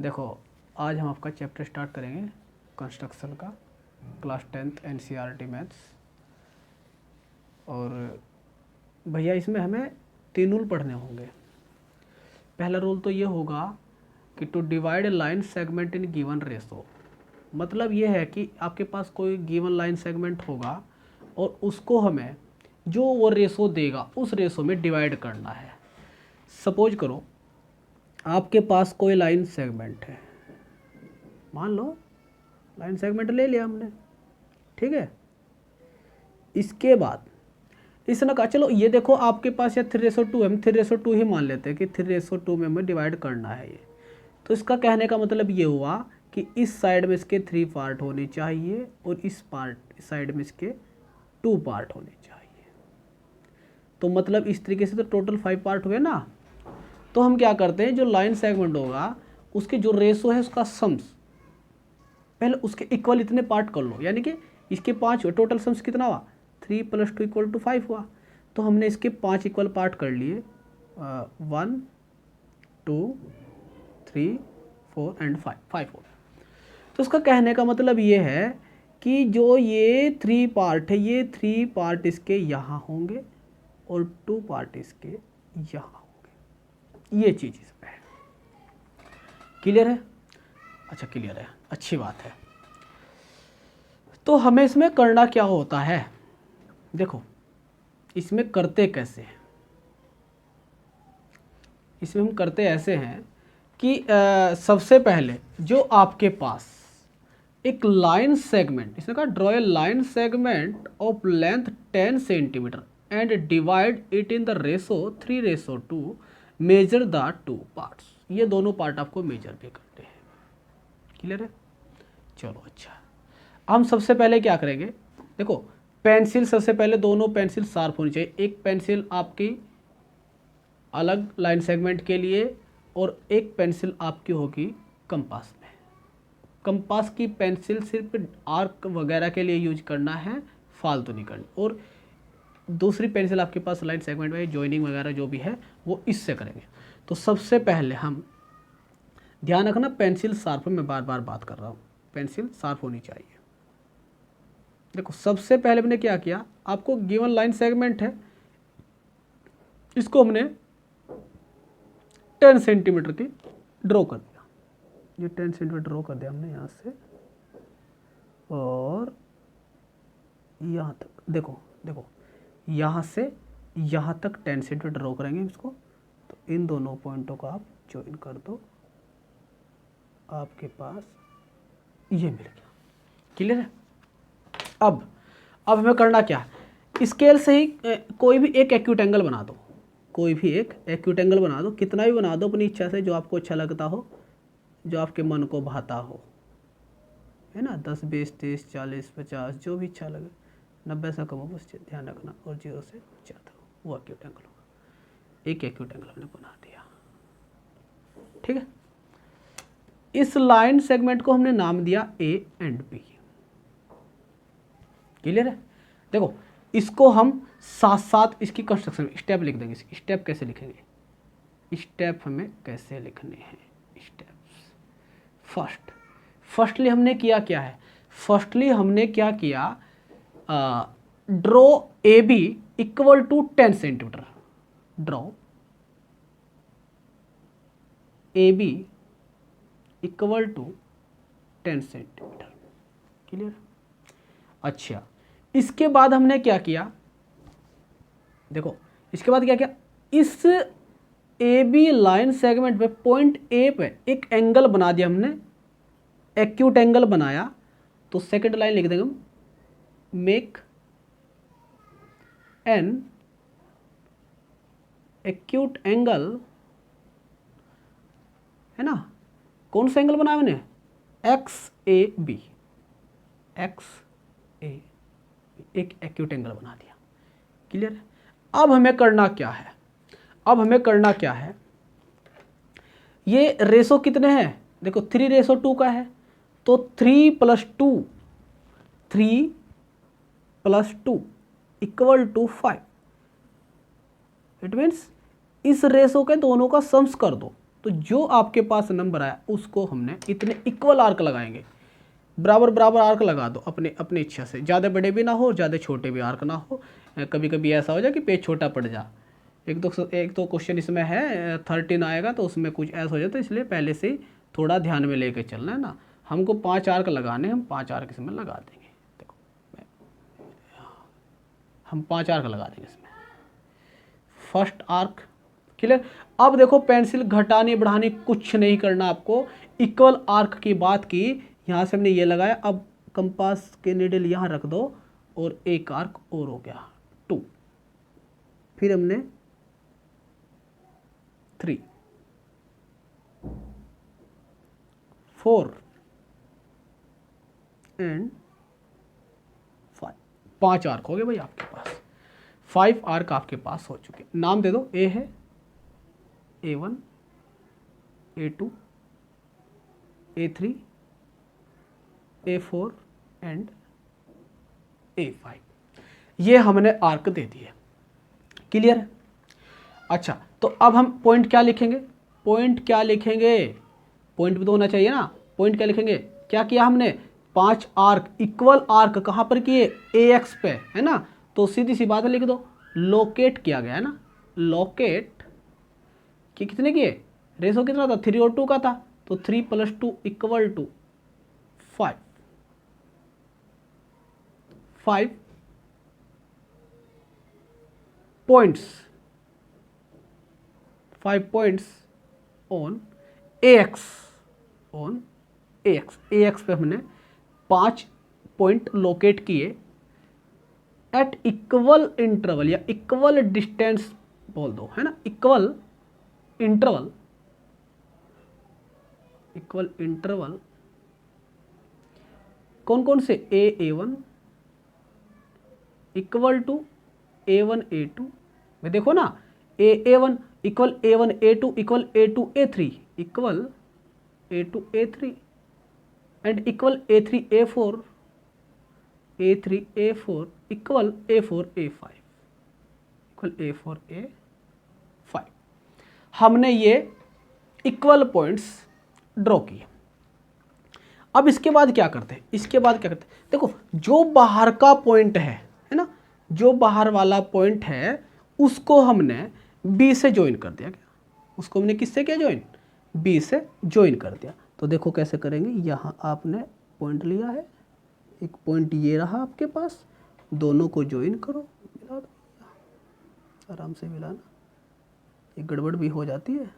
देखो आज हम आपका चैप्टर स्टार्ट करेंगे कंस्ट्रक्शन का, क्लास 10th एनसीईआरटी मैथ्स। और भैया इसमें हमें 3 रूल पढ़ने होंगे। पहला रूल तो ये होगा कि to divide line segment in given ratio. मतलब ये है कि आपके पास कोई गिवन लाइन सेगमेंट होगा और उसको हमें जो वो रेशो देगा उस रेशो में डिवाइड करना है। सपोज करो आपके पास कोई लाइन सेगमेंट है, मान लो लाइन सेगमेंट ले लिया हमने, ठीक है। इसके बाद इसने कहा चलो ये देखो आपके पास या 3:2 है, हम 3:2 ही मान लेते हैं कि 3:2 में हमें डिवाइड करना है ये। तो इसका कहने का मतलब ये हुआ कि इस साइड में इसके 3 पार्ट होने चाहिए और इस साइड में इसके 2 पार्ट होने चाहिए। तो मतलब इस तरीके से तो टोटल 5 पार्ट हुए ना। तो हम क्या करते हैं, जो लाइन सेगमेंट होगा उसके जो रेशो है उसका सम्स पहले उसके इक्वल इतने पार्ट कर लो, यानी कि इसके 5 हुए, टोटल सम्स कितना हुआ 3 + 2 = 5 हुआ। तो हमने इसके 5 इक्वल पार्ट कर लिए, 1 2 3 4 एंड 5 हो। तो उसका कहने का मतलब ये है कि जो ये 3 पार्ट है, ये 3 पार्ट इसके यहाँ होंगे और 2 पार्ट इसके यहाँ होंगे। ये चीज़ इसमें है। क्लियर है? अच्छा क्लियर है, अच्छी बात है। तो हमें इसमें करना क्या होता है, देखो इसमें करते कैसे हैं। इसमें हम करते ऐसे हैं कि सबसे पहले जो आपके पास एक लाइन सेगमेंट, इसने कहा draw a line segment of length 10 centimetre and divide it in the ratio 3:2, measure the 2 parts. ये दोनों पार्ट आपको मेजर भी करते हैं। क्लियर है? चलो अच्छा, हम सबसे पहले क्या करेंगे, देखो पेंसिल सबसे पहले दोनों पेंसिल शार्प होनी चाहिए। एक पेंसिल आपकी अलग लाइन सेगमेंट के लिए और एक पेंसिल आपकी होगी कंपास में। कंपास की पेंसिल सिर्फ आर्क वगैरह के लिए यूज करना है, फालतू नहीं करनी। और दूसरी पेंसिल आपके पास लाइन सेगमेंट में जॉइनिंग वगैरह जो भी है वो इससे करेंगे। तो सबसे पहले हम ध्यान रखना पेंसिल शार्प, मैं बार बार बात कर रहा हूँ, पेंसिल शार्प होनी चाहिए। देखो सबसे पहले हमने क्या किया, आपको गिवन लाइन सेगमेंट है, इसको हमने 10 सेंटीमीटर की ड्रॉ कर दिया। ये 10 सेंटीमीटर ड्रॉ कर दिया हमने यहाँ से और यहाँ तक। देखो देखो यहाँ से यहाँ तक 10 सेंटीमीटर ड्रॉ करेंगे इसको। तो इन दोनों पॉइंटों को आप ज्वाइन कर दो, आपके पास ये मिल गया। क्लियर है? अब हमें करना क्या है, स्केल से ही कोई भी एक एक्यूट एंगल बना दो, कोई भी एक एक्यूट एंगल बना दो, कितना भी बना दो अपनी इच्छा से, जो आपको अच्छा लगता हो, जो आपके मन को भाता हो, है ना। 10 20 30 40 50 जो भी अच्छा लगे, 90 से कम हो बस ध्यान रखना, और 0 से ज़्यादा हो, वो एक्यूट एंगल होगा। एक एक्यूट एंगल हमने बना दिया, ठीक है। इस लाइन सेगमेंट को हमने नाम दिया A एंड B। क्लियर है? देखो इसको हम साथ साथ इसकी कंस्ट्रक्शन स्टेप लिख देंगे। स्टेप कैसे लिखेंगे, स्टेप हमें कैसे लिखने हैं, स्टेप्स। फर्स्टली हमने किया क्या है, फर्स्टली हमने क्या किया, draw AB = 10 centimetre. Draw AB = 10 centimetre. Clear? अच्छा, इसके बाद हमने क्या किया, देखो इसके बाद क्या किया, इस AB लाइन सेगमेंट पे पॉइंट A पे एक एंगल बना दिया हमने, एक्यूट एंगल बनाया। तो सेकंड लाइन लिख देंगे हम, मेक एन एक्यूट एंगल, है ना। कौन सा एंगल बनाया मैंने, XAB, एक एक्यूट एंगल बना दिया। क्लियर है? अब हमें करना क्या है, अब हमें करना क्या है, ये रेशो कितने हैं, देखो 3:2 का है, तो 3 + 2 = 5। इट मीन्स इस रेशो के दोनों का सम्स कर दो, तो जो आपके पास नंबर आया उसको हमने इतने इक्वल आर्क लगाएंगे, बराबर बराबर आर्क लगा दो अपने अपनी इच्छा से, ज़्यादा बड़े भी ना हो ज़्यादा छोटे भी आर्क ना हो। कभी कभी ऐसा हो जाए कि पेज छोटा पड़ जा, एक तो क्वेश्चन इसमें है 13 आएगा तो उसमें कुछ ऐसा हो जाता है, इसलिए पहले से ही थोड़ा ध्यान में लेके चलना है ना। हमको 5 आर्क लगाने, हम 5 आर्क इसमें लगा देंगे। देखो हम 5 आर्क लगा देंगे इसमें, फर्स्ट आर्क क्लियर। अब देखो पेंसिल घटानी बढ़ानी कुछ नहीं करना आपको, इक्वल आर्क की बात की, यहाँ से हमने ये लगाया, अब कंपास के नीडल यहाँ रख दो और एक आर्क और हो गया 2, फिर हमने 3 4 एंड 5, 5 आर्क हो गए भाई आपके पास, 5 आर्क आपके पास हो चुके। नाम दे दो, ए है A1 A2 A3 A4 and A5, ये हमने आर्क दे दिए, क्लियर है। अच्छा तो अब हम पॉइंट क्या लिखेंगे, पॉइंट क्या लिखेंगे, पॉइंट भी तो होना चाहिए ना, पॉइंट क्या लिखेंगे, क्या किया हमने 5 आर्क, इक्वल आर्क कहाँ पर किए, AX पे है ना, तो सीधी सी बात है लिख दो, लोकेट किया गया है ना, लोकेट कि कितने किए, रेशो कितना था 3 और 2 का था, तो 3 + 2 = 5, 5 points, 5 points on AX, on AX पे हमने 5 पॉइंट लोकेट किए एट इक्वल इंटरवल या इक्वल डिस्टेंस बोल दो है ना, इक्वल इंटरवल, इक्वल इंटरवल कौन कौन से, A1 equal to A1 A2 में देखो ना, A1 equal A1 A2 equal A2 A3 equal A2 A3 and equal A3 A4 A3 A4 equal A4 A5 equal A4 A5। हमने ये equal points draw किए। अब इसके बाद क्या करते हैं, इसके बाद क्या करते हैं, देखो जो बाहर का पॉइंट है ना, जो बाहर वाला पॉइंट है उसको हमने B से ज्वाइन कर दिया, क्या उसको हमने किससे किया ज्वाइन, B से ज्वाइन कर दिया। तो देखो कैसे करेंगे, यहाँ आपने पॉइंट लिया है, एक पॉइंट ये रहा आपके पास, दोनों को ज्वाइन करो, मिला दो, आराम से मिलाना, एक गड़बड़ भी हो जाती है,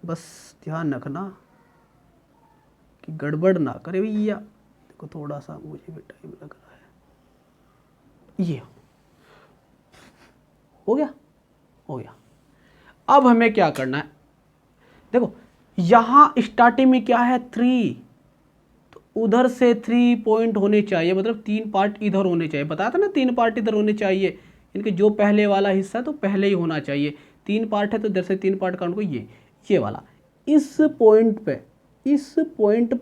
बस ध्यान रखना कि गड़बड़ ना करे भैया। देखो थोड़ा सा मुझे भी टाइम लग रहा है, ये हो गया, हो गया। अब हमें क्या करना है, देखो यहाँ स्टार्टिंग में क्या है 3, तो उधर से 3 पॉइंट होने चाहिए, मतलब 3 पार्ट इधर होने चाहिए, बताया था ना 3 पार्ट इधर होने चाहिए, इनके जो पहले वाला हिस्सा तो पहले ही होना चाहिए, 3 पार्ट है तो इधर से 3 पार्ट काउंट को ये वाला, इस पॉइंट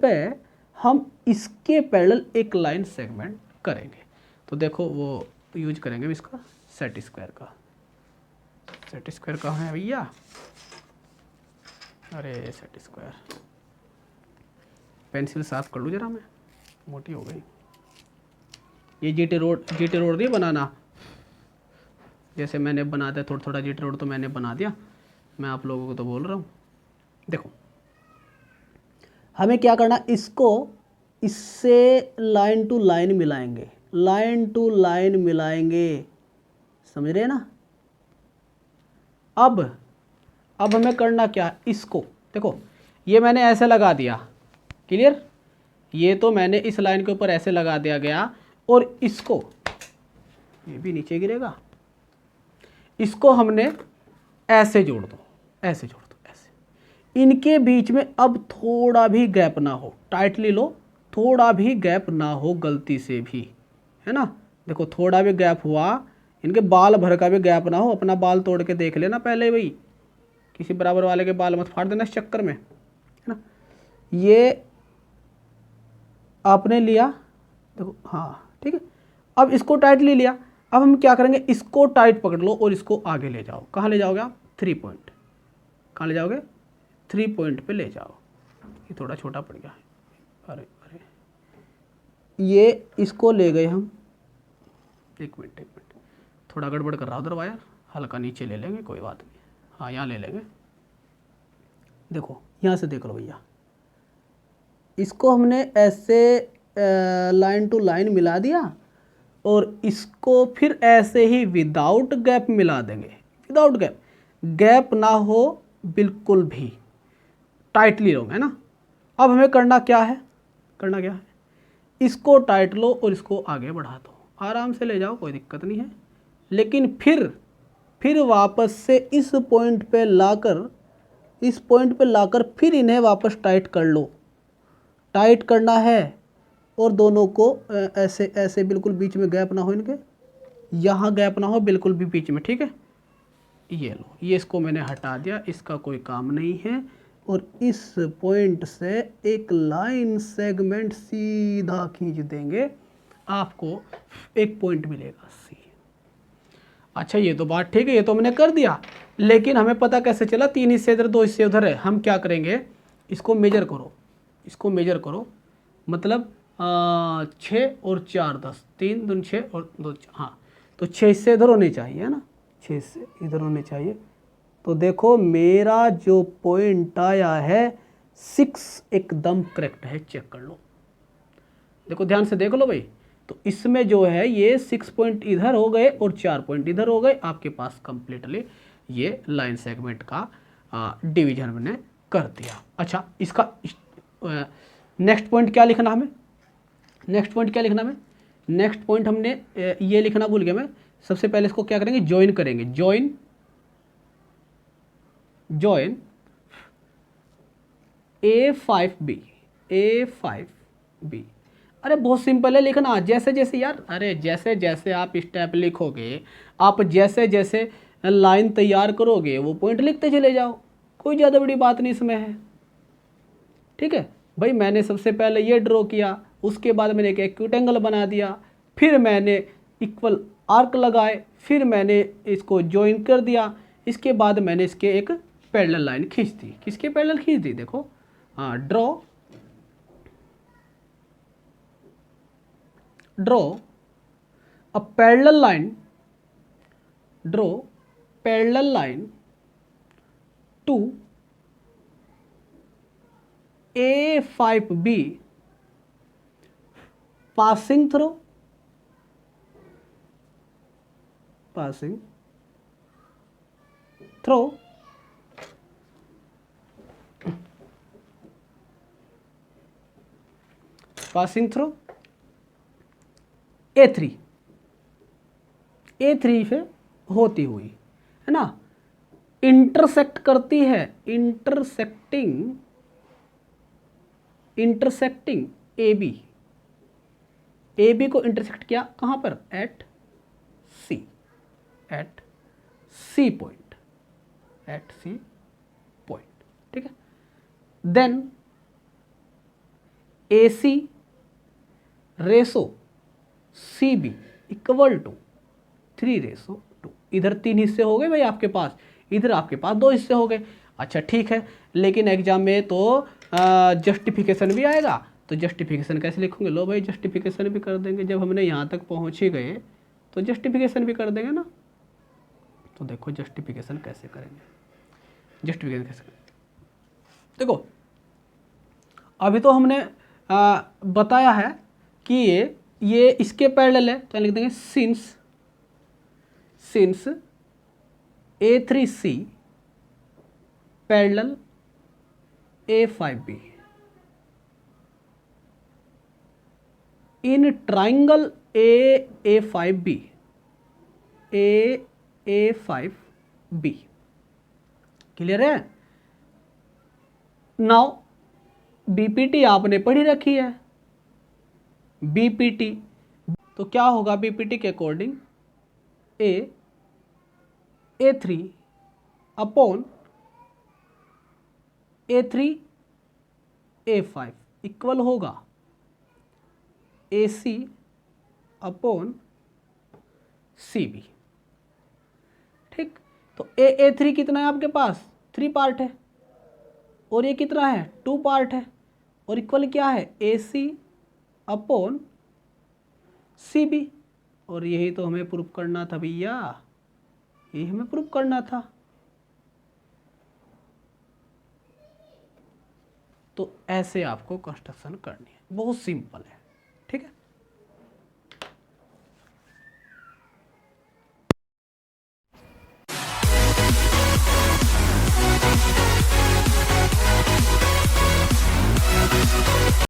पे हम इसके पैरेलल एक लाइन सेगमेंट करेंगे। तो देखो वो यूज करेंगे इसका सेट स्क्वायर का, सेट स्क्वायर कहाँ है भैया, अरे सेट स्क्वायर, पेंसिल साफ कर लूँ जरा, मैं मोटी हो गई। ये जीटी रोड नहीं बनाना, जैसे मैंने बना दिया थोड़ा थोड़ा जीटी रोड तो मैंने बना दिया, मैं आप लोगों को तो बोल रहा हूँ। देखो हमें क्या करना, इसको इससे लाइन टू लाइन मिलाएंगे, लाइन टू लाइन मिलाएंगे, समझ रहे हैं ना। अब हमें करना क्या, इसको देखो ये मैंने ऐसे लगा दिया, क्लियर, ये तो मैंने इस लाइन के ऊपर ऐसे लगा दिया गया, और इसको ये भी नीचे गिरेगा, इसको हमने ऐसे जोड़ दो, ऐसे जोड़ दो, ऐसे, इनके बीच में अब थोड़ा भी गैप ना हो, टाइटली लो, थोड़ा भी गैप ना हो गलती से भी, है ना। देखो थोड़ा भी गैप हुआ, इनके बाल भर का भी गैप ना हो, अपना बाल तोड़ के देख लेना पहले भाई, किसी बराबर वाले के बाल मत फाड़ देना इस चक्कर में, है ना। ये आपने लिया, देखो हाँ ठीक है, अब इसको टाइटली लिया, अब हम क्या करेंगे, इसको टाइट पकड़ लो और इसको आगे ले जाओ, कहाँ ले जाओगे आप, 3 पॉइंट, कहाँ ले जाओगे, 3 पॉइंट पे ले जाओ। ये थोड़ा छोटा पड़ गया है, अरे अरे ये इसको ले गए हम, एक मिनट थोड़ा गड़बड़ कर रहा उधर वायर, हल्का नीचे ले लेंगे कोई बात नहीं, हाँ यहाँ ले लेंगे। देखो यहाँ से देख लो भैया, इसको हमने ऐसे लाइन टू लाइन मिला दिया और इसको फिर ऐसे ही विदाउट गैप मिला देंगे, विदाउट गैप, गैप ना हो बिल्कुल भी, टाइटली रहो, है ना। अब हमें करना क्या है, इसको टाइट लो और इसको आगे बढ़ा दो, आराम से ले जाओ, कोई दिक्कत नहीं है। लेकिन फिर वापस से इस पॉइंट पे लाकर फिर इन्हें वापस टाइट कर लो, टाइट करना है। और दोनों को ऐसे ऐसे बिल्कुल बीच में गैप ना हो, इनके यहाँ गैप ना हो बिल्कुल भी बीच में, ठीक है। ये लो, ये इसको मैंने हटा दिया, इसका कोई काम नहीं है। और इस पॉइंट से एक लाइन सेगमेंट सीधा खींच देंगे, आपको एक पॉइंट मिलेगा सी। अच्छा ये तो बात ठीक है, ये तो हमने कर दिया, लेकिन हमें पता कैसे चला 3 हिस्से इधर 2 हिस्से उधर है। हम क्या करेंगे, इसको मेजर करो, मतलब 6 और 4 10, 3 दूनी 6 और 2 हाँ, तो 6 हिस्से इधर होने चाहिए, है ना, 6 हिस्से इधर होने चाहिए। तो देखो मेरा जो पॉइंट आया है 6 एकदम करेक्ट है, चेक कर लो, देखो ध्यान से देख लो भाई। तो इसमें जो है ये 6 पॉइंट इधर हो गए और 4 पॉइंट इधर हो गए, आपके पास कंप्लीटली ये लाइन सेगमेंट का डिवीजन मैंने कर दिया। अच्छा इसका नेक्स्ट पॉइंट क्या लिखना हमें, नेक्स्ट पॉइंट हमने ये लिखना भूल गया मैं। सबसे पहले इसको क्या करेंगे, ज्वाइन करेंगे, ज्वाइन A5B, अरे बहुत सिंपल है लिखना, जैसे जैसे यार, अरे जैसे जैसे आप स्टेप लिखोगे, आप जैसे जैसे लाइन तैयार करोगे वो पॉइंट लिखते चले जाओ, कोई ज़्यादा बड़ी बात नहीं इसमें है, ठीक है भाई। मैंने सबसे पहले ये ड्रॉ किया, उसके बाद मैंने एक एक्यूट एंगल बना दिया, फिर मैंने इक्वल आर्क लगाए, फिर मैंने इसको ज्वाइन कर दिया, इसके बाद मैंने इसके एक पैरेलल लाइन खींच दी। किसके पैरेलल खींच दी, देखो हाँ, draw a parallel line to A5B passing through A3 से होती हुई, है ना, इंटरसेक्ट करती है, इंटरसेक्टिंग AB को इंटरसेक्ट किया कहाँ पर, एट सी पॉइंट, ठीक है। Then AC ratio CB equal to 3:2। इधर 3 हिस्से हो गए भाई आपके पास, इधर आपके पास 2 हिस्से हो गए। अच्छा ठीक है, लेकिन एग्जाम में तो जस्टिफिकेशन भी आएगा, तो जस्टिफिकेशन कैसे लिखोगे, लो भाई जस्टिफिकेशन भी कर देंगे, जब हमने यहाँ तक पहुँच ही गए तो जस्टिफिकेशन भी कर देंगे ना। तो देखो जस्टिफिकेशन कैसे करेंगे, देखो अभी तो हमने बताया है कि ये इसके पैरेलल है, तो लिख देंगे since A3C parallel A5B in triangle A5B clear है। नाउ बीपीटी आपने पढ़ी रखी है, बीपीटी तो क्या होगा, बीपीटी के according A3 upon A3 A5 equal होगा AC अपॉन CB, ठीक। तो A3 कितना है आपके पास, 3 पार्ट है, और ये कितना है 2 पार्ट है, और इक्वल क्या है AC अपॉन CB। और यही तो हमें प्रूफ करना था भैया, यही हमें प्रूफ करना था। तो ऐसे आपको कंस्ट्रक्शन करनी है, बहुत सिंपल है, ठीक है।